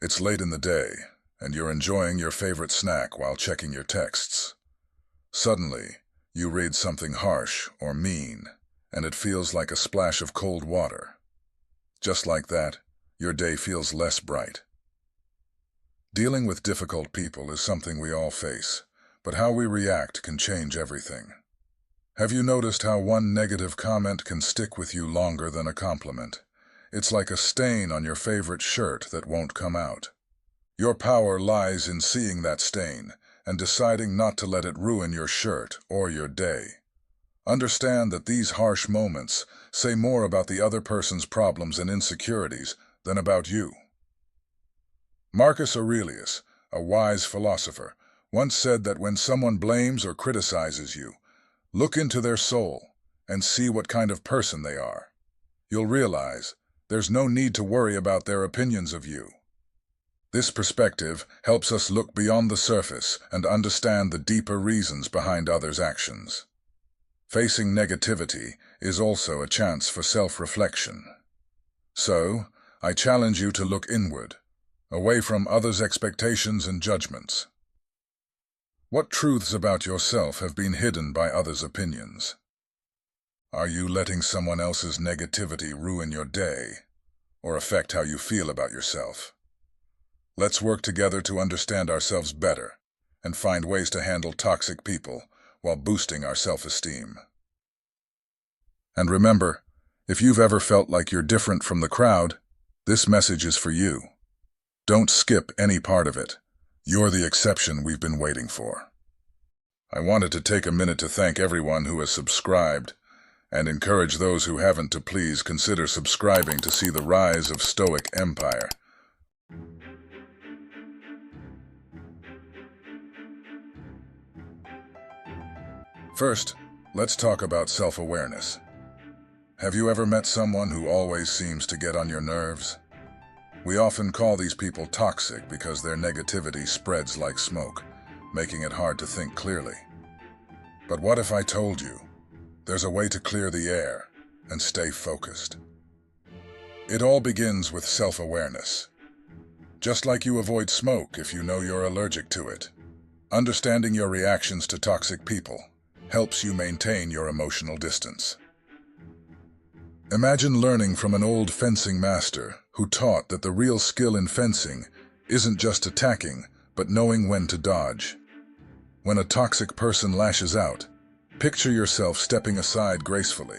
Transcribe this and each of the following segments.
It's late in the day, and you're enjoying your favorite snack while checking your texts. Suddenly, you read something harsh or mean, and it feels like a splash of cold water. Just like that, your day feels less bright. Dealing with difficult people is something we all face, but how we react can change everything. Have you noticed how one negative comment can stick with you longer than a compliment? It's like a stain on your favorite shirt that won't come out. Your power lies in seeing that stain and deciding not to let it ruin your shirt or your day. Understand that these harsh moments say more about the other person's problems and insecurities than about you. Marcus Aurelius, a wise philosopher, once said that when someone blames or criticizes you, look into their soul and see what kind of person they are. You'll realize there's no need to worry about their opinions of you. This perspective helps us look beyond the surface and understand the deeper reasons behind others' actions. Facing negativity is also a chance for self-reflection. So, I challenge you to look inward, away from others' expectations and judgments. What truths about yourself have been hidden by others' opinions? Are you letting someone else's negativity ruin your day or affect how you feel about yourself? Let's work together to understand ourselves better and find ways to handle toxic people while boosting our self-esteem. And remember, if you've ever felt like you're different from the crowd, this message is for you. Don't skip any part of it. You're the exception we've been waiting for. I wanted to take a minute to thank everyone who has subscribed and encourage those who haven't to please consider subscribing to see the rise of Stoic empire. First, let's talk about self-awareness. Have you ever met someone who always seems to get on your nerves? We often call these people toxic because their negativity spreads like smoke, making it hard to think clearly. But what if I told you there's a way to clear the air and stay focused? It all begins with self-awareness. Just like you avoid smoke if you know you're allergic to it, understanding your reactions to toxic people helps you maintain your emotional distance. Imagine learning from an old fencing master who taught that the real skill in fencing isn't just attacking, but knowing when to dodge. When a toxic person lashes out, picture yourself stepping aside gracefully.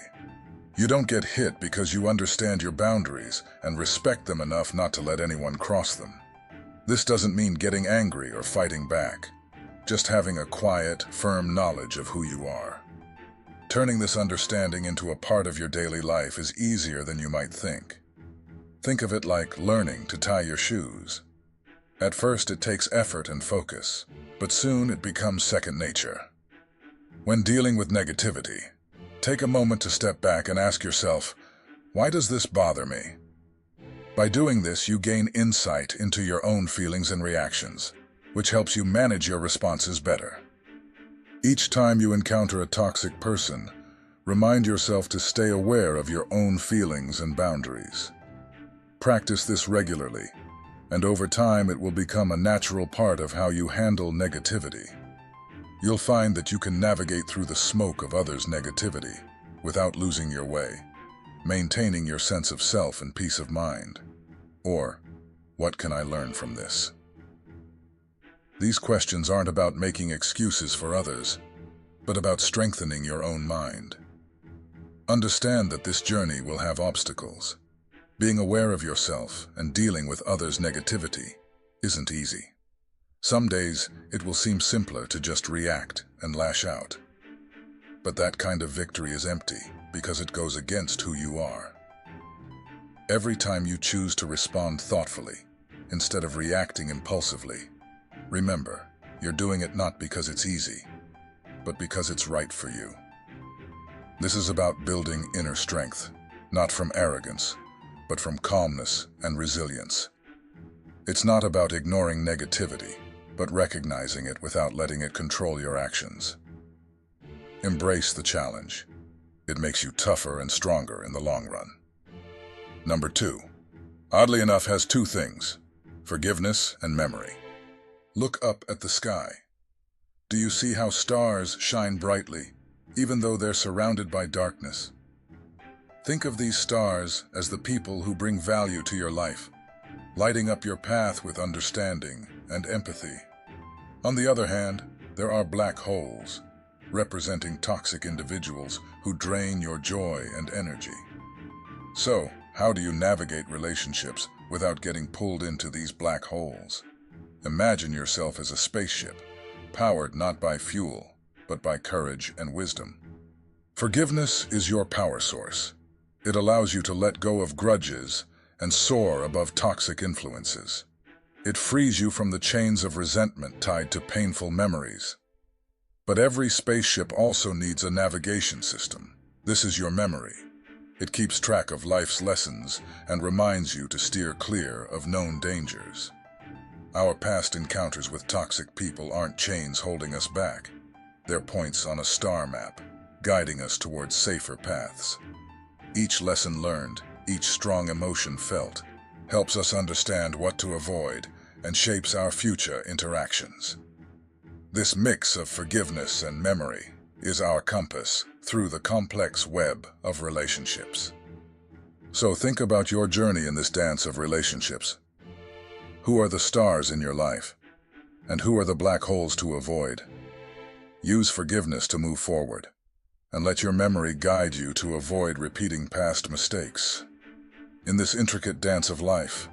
You don't get hit because you understand your boundaries and respect them enough not to let anyone cross them. This doesn't mean getting angry or fighting back, just having a quiet, firm knowledge of who you are. Turning this understanding into a part of your daily life is easier than you might think. Think of it like learning to tie your shoes. At first it takes effort and focus, but soon it becomes second nature. When dealing with negativity, take a moment to step back and ask yourself, why does this bother me? By doing this, you gain insight into your own feelings and reactions, which helps you manage your responses better. Each time you encounter a toxic person, remind yourself to stay aware of your own feelings and boundaries. Practice this regularly, and over time it will become a natural part of how you handle negativity. You'll find that you can navigate through the smoke of others' negativity without losing your way, maintaining your sense of self and peace of mind. Or, what can I learn from this? These questions aren't about making excuses for others, but about strengthening your own mind. Understand that this journey will have obstacles. Being aware of yourself and dealing with others' negativity isn't easy. Some days it will seem simpler to just react and lash out. But that kind of victory is empty because it goes against who you are. Every time you choose to respond thoughtfully, instead of reacting impulsively, remember, you're doing it not because it's easy, but because it's right for you. This is about building inner strength, not from arrogance, but from calmness and resilience. It's not about ignoring negativity, but recognizing it without letting it control your actions. Embrace the challenge. It makes you tougher and stronger in the long run. Number 2. Oddly enough, has 2 things. forgiveness and memory. Look up at the sky. Do you see how stars shine brightly, even though they're surrounded by darkness? Think of these stars as the people who bring value to your life, lighting up your path with understanding and empathy. On the other hand, there are black holes, representing toxic individuals who drain your joy and energy. So, how do you navigate relationships without getting pulled into these black holes? Imagine yourself as a spaceship, powered not by fuel, but by courage and wisdom. Forgiveness is your power source. It allows you to let go of grudges and soar above toxic influences. It frees you from the chains of resentment tied to painful memories. But every spaceship also needs a navigation system. This is your memory. It keeps track of life's lessons and reminds you to steer clear of known dangers. Our past encounters with toxic people aren't chains holding us back. They're points on a star map, guiding us towards safer paths. Each lesson learned, each strong emotion felt, helps us understand what to avoid and shapes our future interactions. This mix of forgiveness and memory is our compass through the complex web of relationships. So think about your journey in this dance of relationships. Who are the stars in your life? And who are the black holes to avoid? Use forgiveness to move forward, and let your memory guide you to avoid repeating past mistakes. In this intricate dance of life,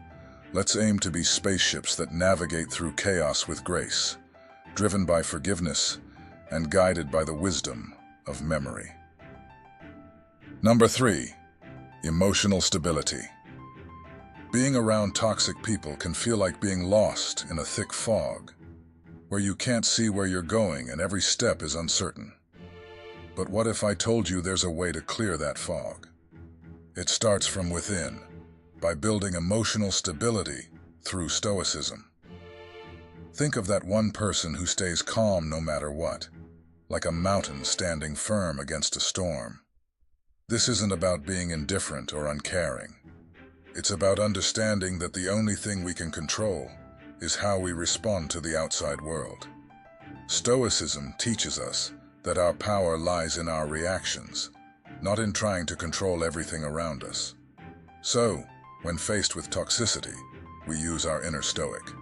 let's aim to be spaceships that navigate through chaos with grace, driven by forgiveness and guided by the wisdom of memory. Number 3, emotional stability. Being around toxic people can feel like being lost in a thick fog, where you can't see where you're going and every step is uncertain. But what if I told you there's a way to clear that fog? It starts from within, by building emotional stability through Stoicism. Think of that one person who stays calm no matter what, like a mountain standing firm against a storm. This isn't about being indifferent or uncaring. It's about understanding that the only thing we can control is how we respond to the outside world. Stoicism teaches us that our power lies in our reactions, not in trying to control everything around us. So, when faced with toxicity, we use our inner Stoic.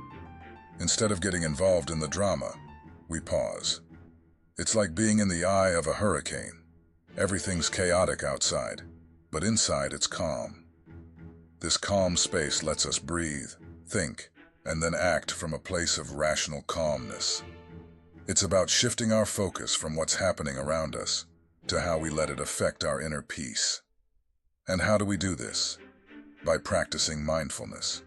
Instead of getting involved in the drama, we pause. It's like being in the eye of a hurricane. Everything's chaotic outside, but inside it's calm. This calm space lets us breathe, think, and then act from a place of rational calmness. It's about shifting our focus from what's happening around us to how we let it affect our inner peace. And how do we do this? By practicing mindfulness.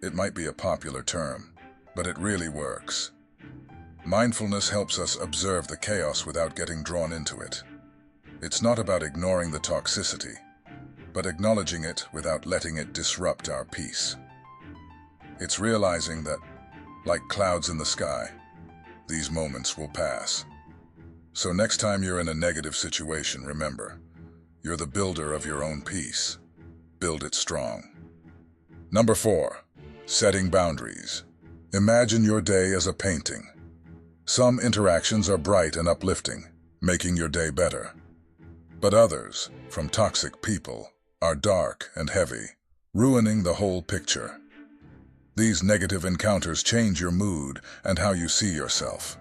It might be a popular term, but it really works. Mindfulness helps us observe the chaos without getting drawn into it. It's not about ignoring the toxicity, but acknowledging it without letting it disrupt our peace. It's realizing that, like clouds in the sky, these moments will pass. So next time you're in a negative situation, remember, you're the builder of your own peace. Build it strong. Number 4, setting boundaries. Imagine your day as a painting. Some interactions are bright and uplifting, making your day better. But others, from toxic people, are dark and heavy, ruining the whole picture. These negative encounters change your mood and how you see yourself.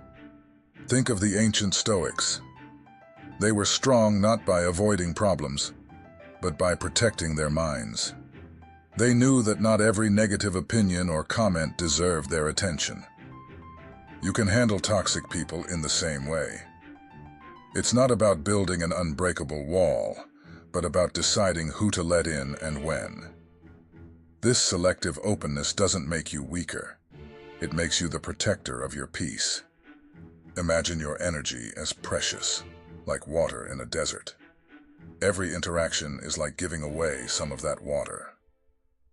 Think of the ancient Stoics. They were strong not by avoiding problems, but by protecting their minds. They knew that not every negative opinion or comment deserved their attention. You can handle toxic people in the same way. It's not about building an unbreakable wall, but about deciding who to let in and when. This selective openness doesn't make you weaker. It makes you the protector of your peace. Imagine your energy as precious, like water in a desert. Every interaction is like giving away some of that water.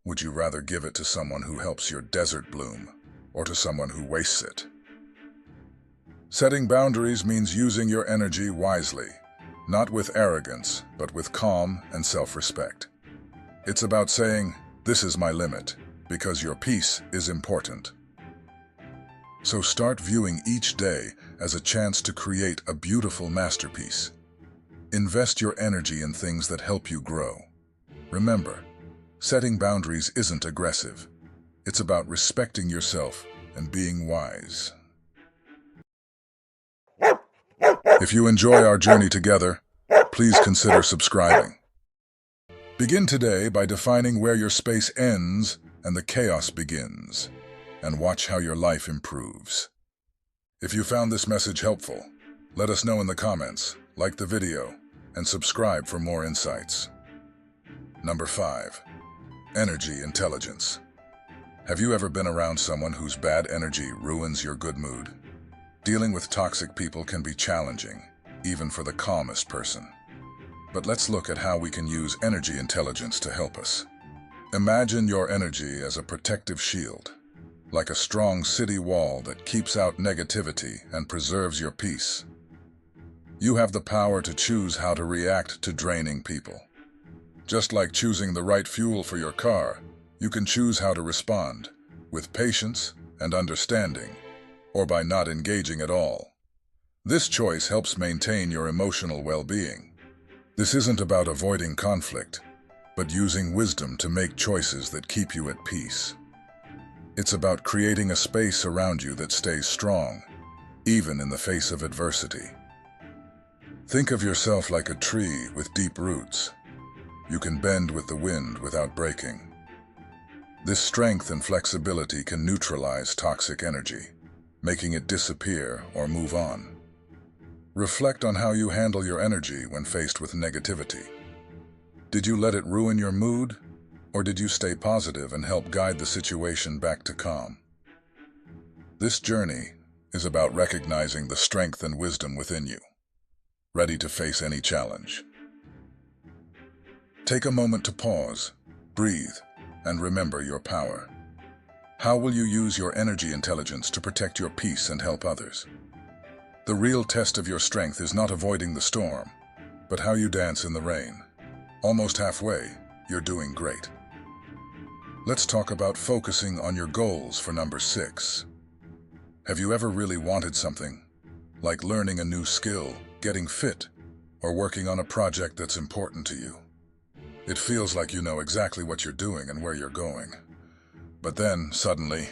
Would you rather give it to someone who helps your desert bloom, or to someone who wastes it? Setting boundaries means using your energy wisely, not with arrogance, but with calm and self-respect. It's about saying, "This is my limit," because your peace is important. So start viewing each day as a chance to create a beautiful masterpiece. Invest your energy in things that help you grow. Remember, setting boundaries isn't aggressive. It's about respecting yourself and being wise. If you enjoy our journey together, please consider subscribing. Begin today by defining where your space ends and the chaos begins, and watch how your life improves. If you found this message helpful, let us know in the comments, like the video, and subscribe for more insights. Number 5. Energy intelligence. Have you ever been around someone whose bad energy ruins your good mood? Dealing with toxic people can be challenging, even for the calmest person. But let's look at how we can use energy intelligence to help us. Imagine your energy as a protective shield, like a strong city wall that keeps out negativity and preserves your peace. You have the power to choose how to react to draining people. Just like choosing the right fuel for your car, you can choose how to respond, with patience and understanding, or by not engaging at all. This choice helps maintain your emotional well-being. This isn't about avoiding conflict, but using wisdom to make choices that keep you at peace. It's about creating a space around you that stays strong, even in the face of adversity. Think of yourself like a tree with deep roots. You can bend with the wind without breaking. This strength and flexibility can neutralize toxic energy, making it disappear or move on. Reflect on how you handle your energy when faced with negativity. Did you let it ruin your mood, or did you stay positive and help guide the situation back to calm? This journey is about recognizing the strength and wisdom within you, ready to face any challenge. Take a moment to pause, breathe, and remember your power. How will you use your energy intelligence to protect your peace and help others? The real test of your strength is not avoiding the storm, but how you dance in the rain. Almost halfway, you're doing great. Let's talk about focusing on your goals for number 6. Have you ever really wanted something, like learning a new skill, getting fit, or working on a project that's important to you? It feels like you know exactly what you're doing and where you're going. But then, suddenly,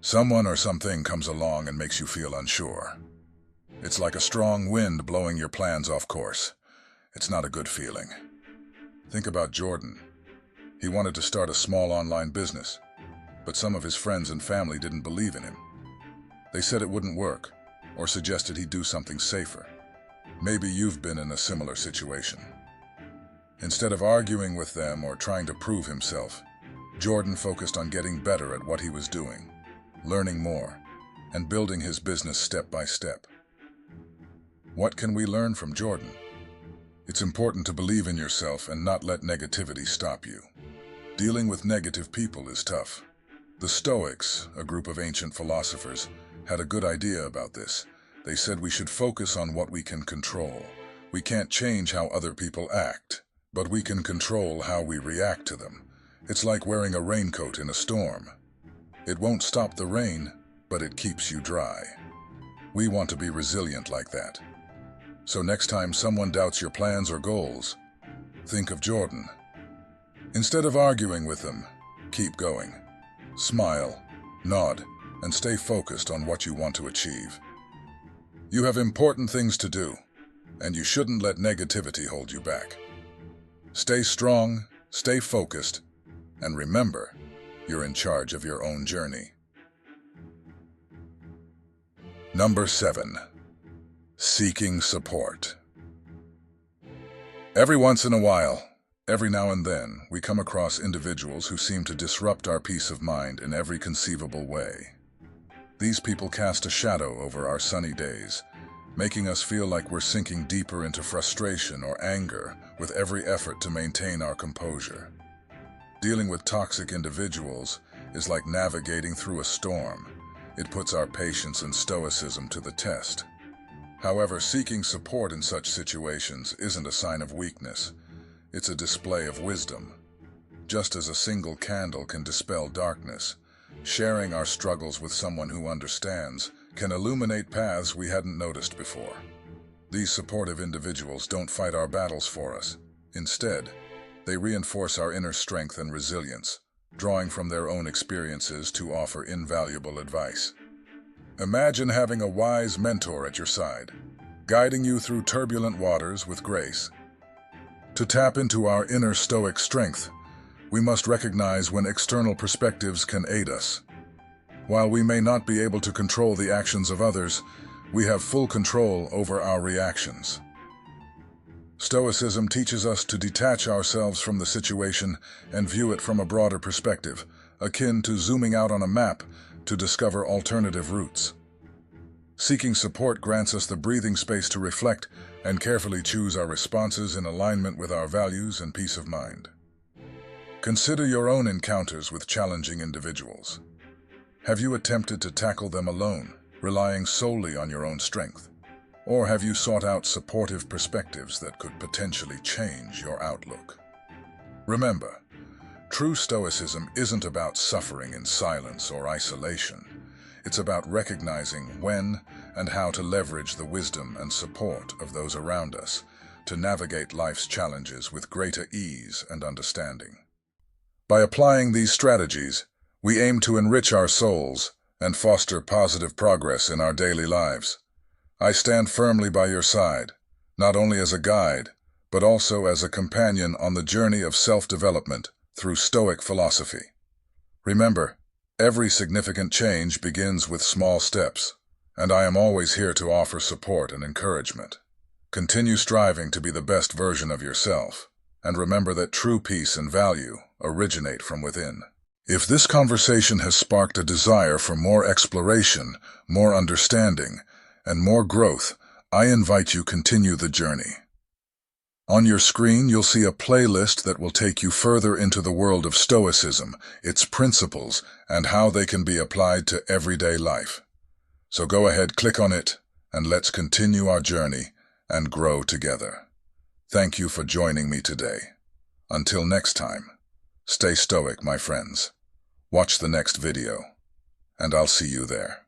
someone or something comes along and makes you feel unsure. It's like a strong wind blowing your plans off course. It's not a good feeling. Think about Jordan. He wanted to start a small online business, but some of his friends and family didn't believe in him. They said it wouldn't work, or suggested he do something safer. Maybe you've been in a similar situation. Instead of arguing with them or trying to prove himself, Jordan focused on getting better at what he was doing, learning more, and building his business step by step. What can we learn from Jordan? It's important to believe in yourself and not let negativity stop you. Dealing with negative people is tough. The Stoics, a group of ancient philosophers, had a good idea about this. They said we should focus on what we can control. We can't change how other people act, but we can control how we react to them. It's like wearing a raincoat in a storm. It won't stop the rain, but it keeps you dry. We want to be resilient like that. So next time someone doubts your plans or goals, think of Jordan. Instead of arguing with them, keep going. Smile, nod, and stay focused on what you want to achieve. You have important things to do, and you shouldn't let negativity hold you back. Stay strong, stay focused, and remember, you're in charge of your own journey. Number 7. Seeking support. Every once in a while, every now and then, we come across individuals who seem to disrupt our peace of mind in every conceivable way. These people cast a shadow over our sunny days, making us feel like we're sinking deeper into frustration or anger with every effort to maintain our composure. Dealing with toxic individuals is like navigating through a storm. It puts our patience and stoicism to the test. However, seeking support in such situations isn't a sign of weakness. It's a display of wisdom. Just as a single candle can dispel darkness, sharing our struggles with someone who understands can illuminate paths we hadn't noticed before. These supportive individuals don't fight our battles for us. Instead, they reinforce our inner strength and resilience, drawing from their own experiences to offer invaluable advice. Imagine having a wise mentor at your side, guiding you through turbulent waters with grace. To tap into our inner Stoic strength, we must recognize when external perspectives can aid us. While we may not be able to control the actions of others, we have full control over our reactions. Stoicism teaches us to detach ourselves from the situation and view it from a broader perspective, akin to zooming out on a map to discover alternative routes. Seeking support grants us the breathing space to reflect and carefully choose our responses in alignment with our values and peace of mind. Consider your own encounters with challenging individuals. Have you attempted to tackle them alone, relying solely on your own strength? Or have you sought out supportive perspectives that could potentially change your outlook? Remember, true Stoicism isn't about suffering in silence or isolation. It's about recognizing when and how to leverage the wisdom and support of those around us to navigate life's challenges with greater ease and understanding. By applying these strategies, we aim to enrich our souls and foster positive progress in our daily lives. I stand firmly by your side, not only as a guide, but also as a companion on the journey of self-development through Stoic philosophy. Remember, every significant change begins with small steps, and I am always here to offer support and encouragement. Continue striving to be the best version of yourself, and remember that true peace and value originate from within. If this conversation has sparked a desire for more exploration, more understanding, and more growth, I invite you to continue the journey. On your screen, you'll see a playlist that will take you further into the world of Stoicism, its principles, and how they can be applied to everyday life. So go ahead, click on it, and let's continue our journey and grow together. Thank you for joining me today. Until next time, stay stoic, my friends. Watch the next video, and I'll see you there.